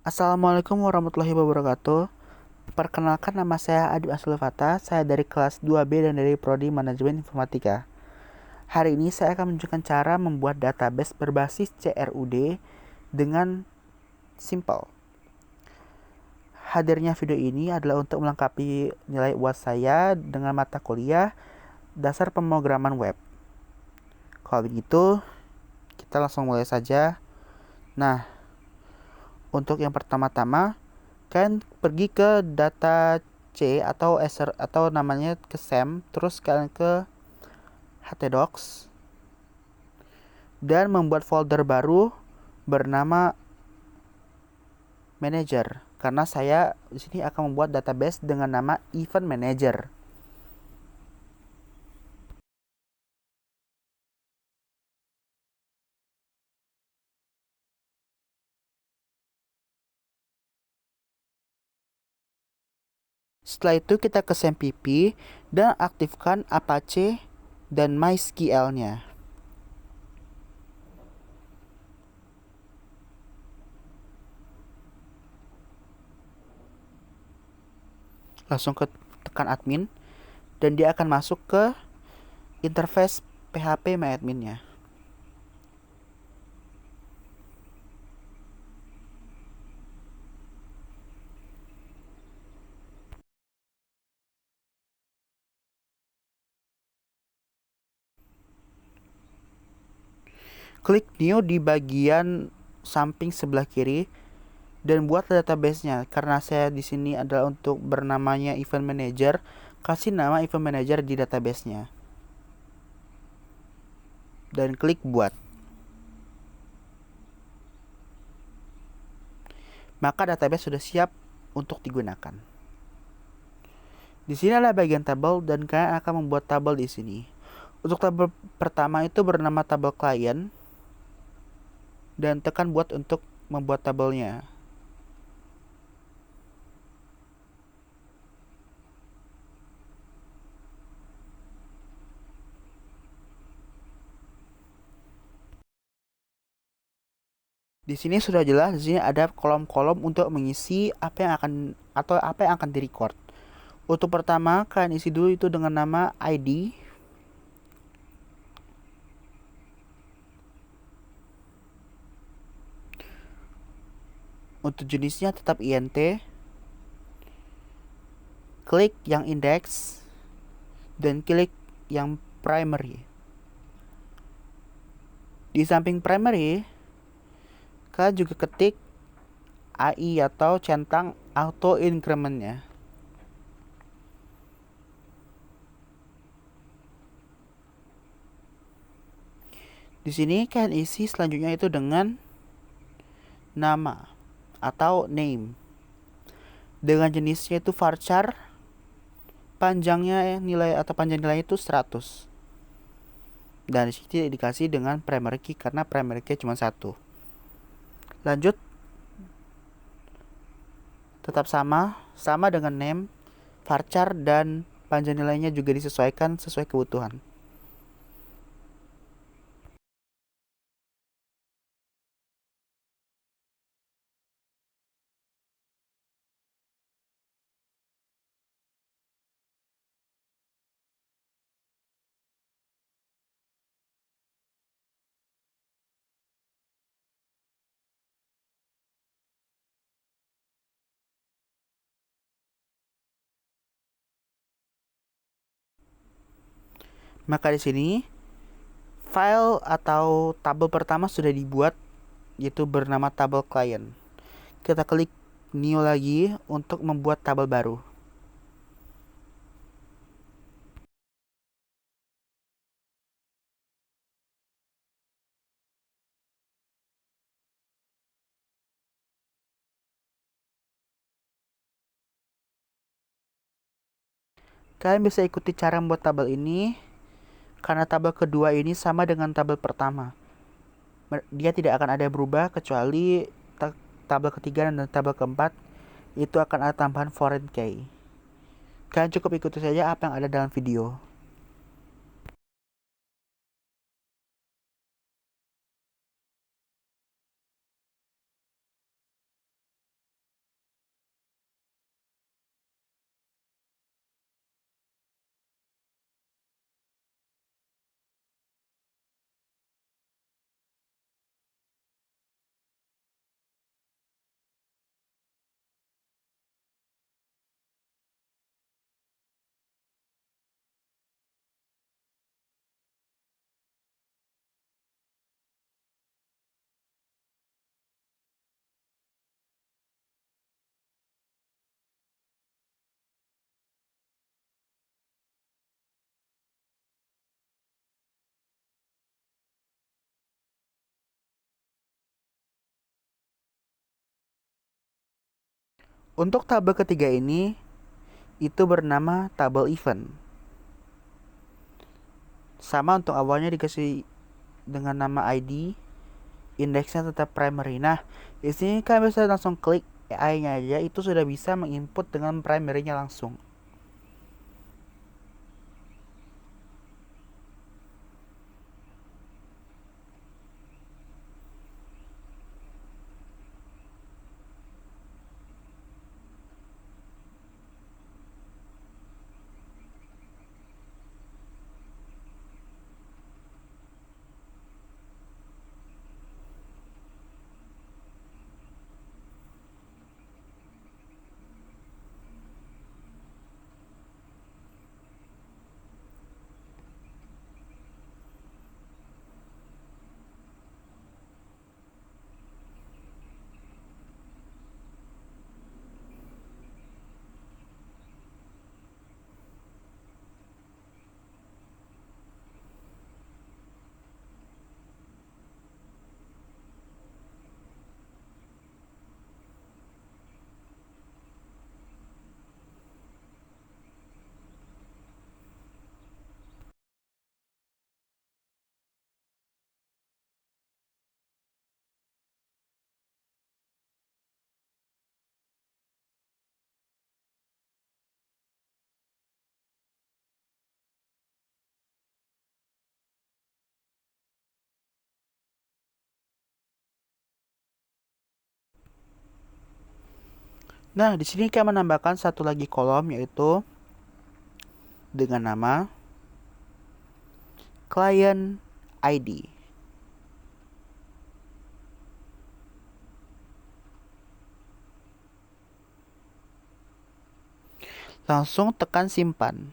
Assalamualaikum warahmatullahi wabarakatuh. Perkenalkan, nama saya Adib Asulfata. Saya dari kelas 2B dan dari Prodi Manajemen Informatika. Hari ini saya akan menunjukkan cara membuat database berbasis CRUD dengan simple. Hadirnya video ini adalah untuk melengkapi nilai UAS saya dengan mata kuliah Dasar Pemrograman Web. Kalau begitu, kita langsung mulai saja. Nah, untuk yang pertama-tama, kalian pergi ke data C atau namanya ke SAM, terus kalian ke htdocs dan membuat folder baru bernama manager, karena saya di sini akan membuat database dengan nama event manager. Setelah itu kita ke SAMPP dan aktifkan Apache dan MySQL-nya. Langsung ke tekan admin dan dia akan masuk ke interface PHP MyAdmin-nya. Klik new di bagian samping sebelah kiri dan buat database-nya. Karena saya di sini adalah untuk bernamanya event manager, kasih nama event manager di database-nya. Dan klik buat. Maka database sudah siap untuk digunakan. Di sini adalah bagian tabel dan kalian akan membuat tabel di sini. Untuk tabel pertama itu bernama tabel client dan tekan buat untuk membuat tabelnya. Di sini sudah jelas, di sini ada kolom-kolom untuk mengisi apa yang akan direcord. Untuk pertama, kalian isi dulu itu dengan nama ID. Untuk jenisnya tetap INT. Klik yang index dan klik yang primary. Di samping primary, kalian juga ketik AI atau centang auto increment-nya. Di sini kalian isi selanjutnya itu dengan nama atau name. Dengan jenisnya itu varchar, panjang nilai itu 100. Dan di sini dikasih dengan primary key karena primary key cuma satu. Lanjut, tetap sama dengan name, varchar, dan panjang nilainya juga disesuaikan sesuai kebutuhan. Maka di sini file atau tabel pertama sudah dibuat, yaitu bernama tabel client. Kita klik new lagi untuk membuat tabel baru. Kalian bisa ikuti cara membuat tabel ini karena tabel kedua ini sama dengan tabel pertama. Dia tidak akan ada berubah kecuali tabel ketiga dan tabel keempat itu akan ada tambahan foreign key. Kalian cukup ikuti saja apa yang ada dalam video. Untuk tabel ketiga ini, itu bernama tabel event. Sama untuk awalnya dikasih dengan nama ID, indeksnya tetap primary. Nah, di sini kalian bisa langsung klik AI-nya aja, itu sudah bisa menginput dengan primary-nya langsung. Nah, di sini kalian menambahkan satu lagi kolom, yaitu dengan nama client ID. Langsung tekan simpan.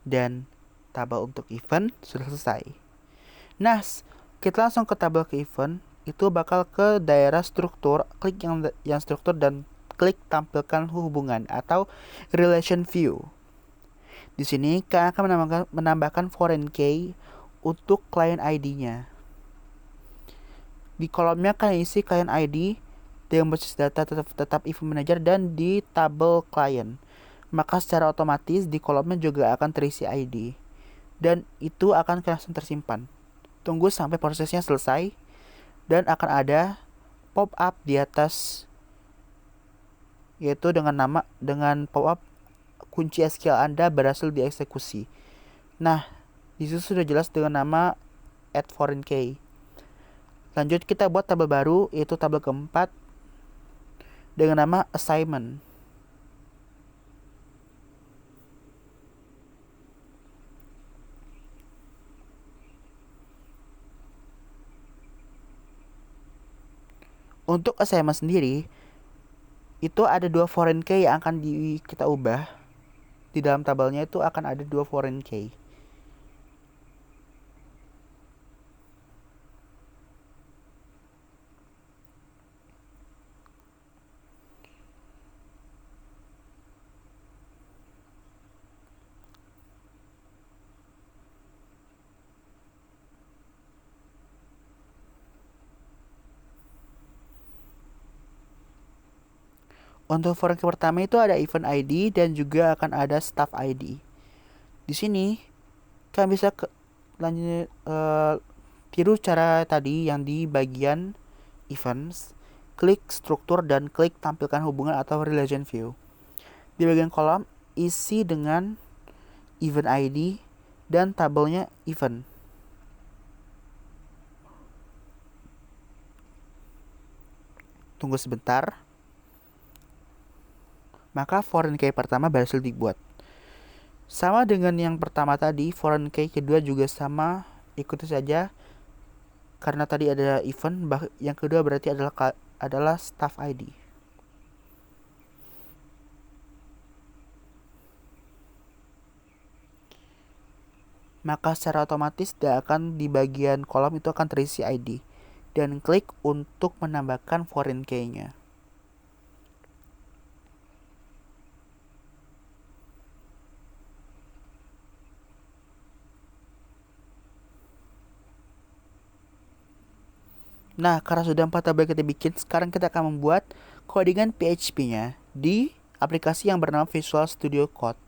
Dan tabel untuk event sudah selesai. Nah, kita langsung ke tabel ke event, itu bakal ke daerah struktur, klik yang struktur dan klik tampilkan hubungan atau relation view. Di sini kalian akan menambahkan foreign key untuk client ID-nya. Di kolomnya kalian isi client ID dengan basis data tetap event manager dan di tabel client. Maka secara otomatis di kolomnya juga akan terisi ID. Dan itu akan langsung tersimpan. Tunggu sampai prosesnya selesai dan akan ada pop-up di atas, yaitu dengan pop-up kunci SQL Anda berhasil dieksekusi. Nah, disitu sudah jelas dengan nama add foreign key. Lanjut kita buat tabel baru, yaitu tabel keempat dengan nama assignment. Untuk assignment sendiri, itu ada dua foreign key yang akan kita ubah. Di dalam tabelnya itu akan ada dua foreign key. Untuk foreign key pertama itu ada event ID dan juga akan ada staff ID. Di sini kalian bisa tiru cara tadi yang di bagian events, klik struktur dan klik tampilkan hubungan atau relation view. Di bagian kolom isi dengan event ID dan tabelnya event. Tunggu sebentar. Maka foreign key pertama berhasil dibuat. Sama dengan yang pertama tadi, foreign key kedua juga sama, ikuti saja. Karena tadi ada event, yang kedua berarti adalah staff ID. Maka secara otomatis di bagian kolom itu akan terisi ID. Dan klik untuk menambahkan foreign key-nya. Nah, karena sudah 4 tabel kita bikin, sekarang kita akan membuat codingan PHP-nya di aplikasi yang bernama Visual Studio Code.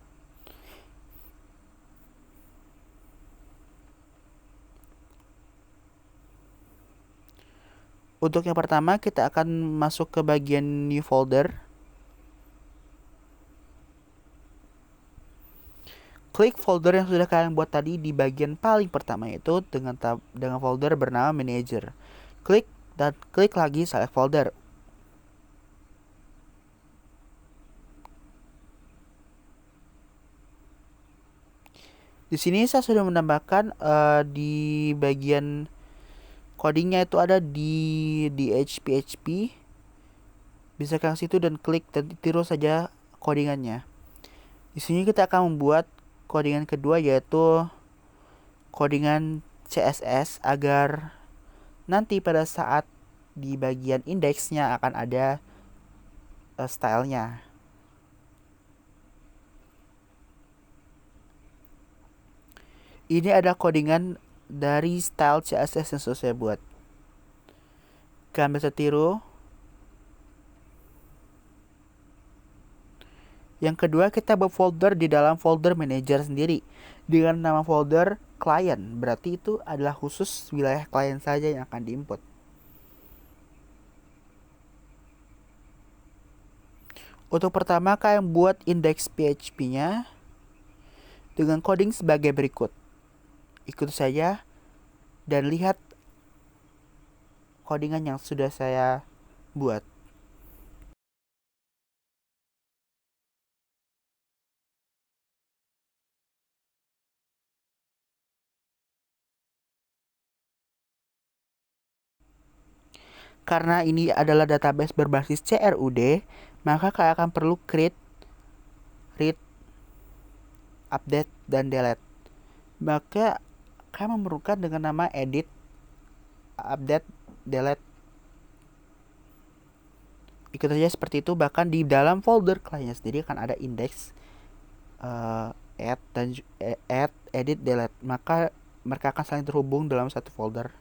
Untuk yang pertama, kita akan masuk ke bagian new folder. Klik folder yang sudah kalian buat tadi di bagian paling pertama, itu dengan folder bernama manager. Klik dan klik lagi select folder. Di sini saya sudah menambahkan di bagian codingnya itu ada di php. Bisa ke situ dan klik dan tiru saja codingannya. Di sini kita akan membuat codingan kedua, yaitu codingan CSS, agar nanti pada saat di bagian indeksnya akan ada stylenya. Ini ada codingan dari style CSS yang sudah saya buat. Kalian bisa tiru. Yang kedua, kita buat folder di dalam folder manager sendiri dengan nama folder client. Berarti itu adalah khusus wilayah klien saja yang akan diinput. Untuk pertama, kalian buat index PHP-nya dengan coding sebagai berikut. Ikuti saja dan lihat codingan yang sudah saya buat. Karena ini adalah database berbasis CRUD, maka kalian akan perlu create, read, update, dan delete. Maka kalian memerlukan dengan nama edit, update, delete. Ikut saja seperti itu. Bahkan di dalam folder kliennya sendiri akan ada index, add, dan add, edit, delete. Maka mereka akan saling terhubung dalam satu folder.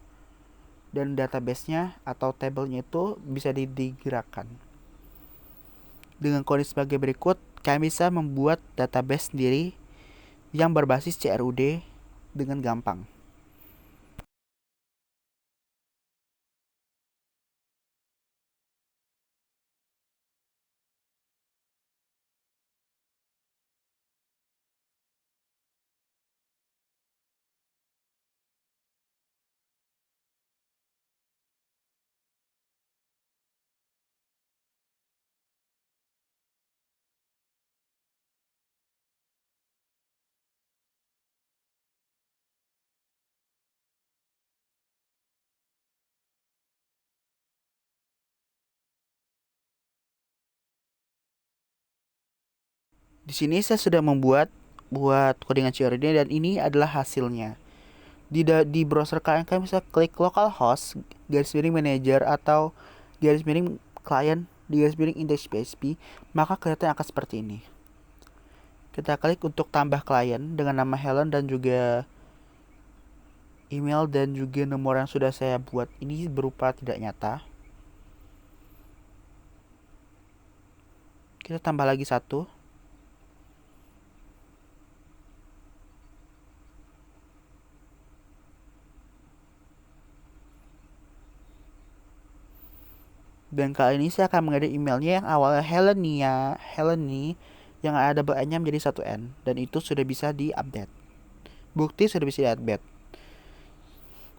Dan database-nya atau tabelnya itu bisa digerakkan. Dengan kode sebagai berikut, kalian bisa membuat database sendiri yang berbasis CRUD dengan gampang. Di sini saya sudah membuat codingan CRUD dan ini adalah hasilnya. Di browser kalian bisa klik localhost garis miring manager atau garis miring client di garis miring index PHP, maka kelihatan akan seperti ini. Kita klik untuk tambah klien dengan nama Helen dan juga email dan juga nomor yang sudah saya buat ini berupa tidak nyata. Kita tambah lagi satu. Dan kali ini saya akan mengedit emailnya yang awalnya Heleni yang ada double N-nya menjadi satu N, dan itu sudah bisa diupdate. Bukti sudah bisa diupdate.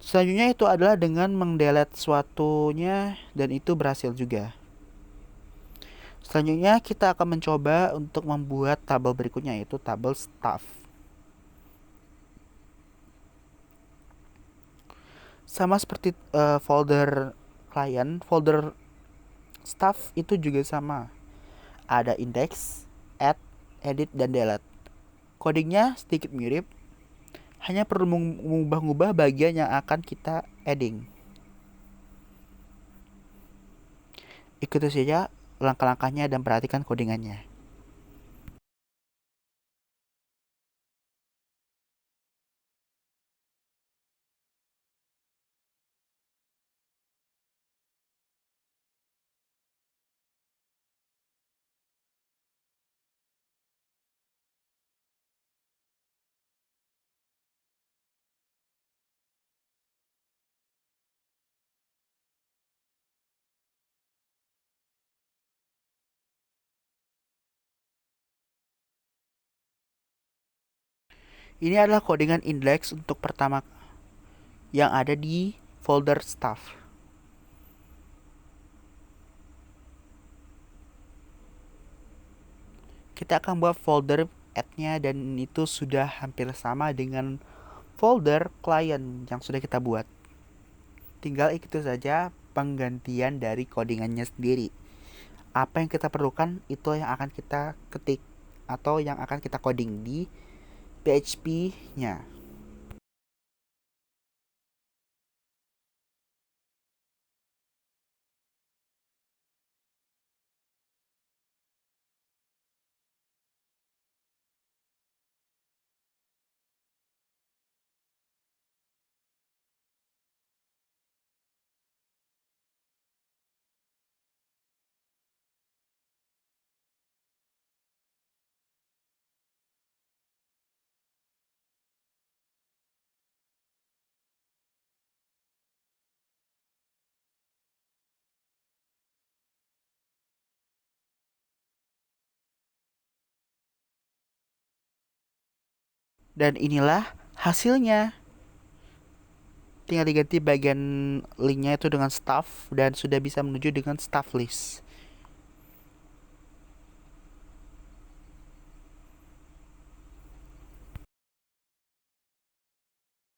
Selanjutnya itu adalah dengan mendelete suatunya dan itu berhasil juga. Selanjutnya kita akan mencoba untuk membuat tabel berikutnya, yaitu tabel staff. Sama seperti folder client, folder staff itu juga sama. Ada index, add, edit, dan delete. Codingnya sedikit mirip, hanya perlu mengubah-ubah bagian yang akan kita adding. Ikuti saja langkah-langkahnya dan perhatikan codingannya. Ini adalah codingan index untuk pertama yang ada di folder staff. Kita akan buat folder add-nya dan itu sudah hampir sama dengan folder client yang sudah kita buat. Tinggal ikuti saja penggantian dari codingannya sendiri. Apa yang kita perlukan itu yang akan kita ketik atau yang akan kita coding di PHP-nya. Dan inilah hasilnya. Tinggal diganti bagian linknya itu dengan staff dan sudah bisa menuju dengan staff list.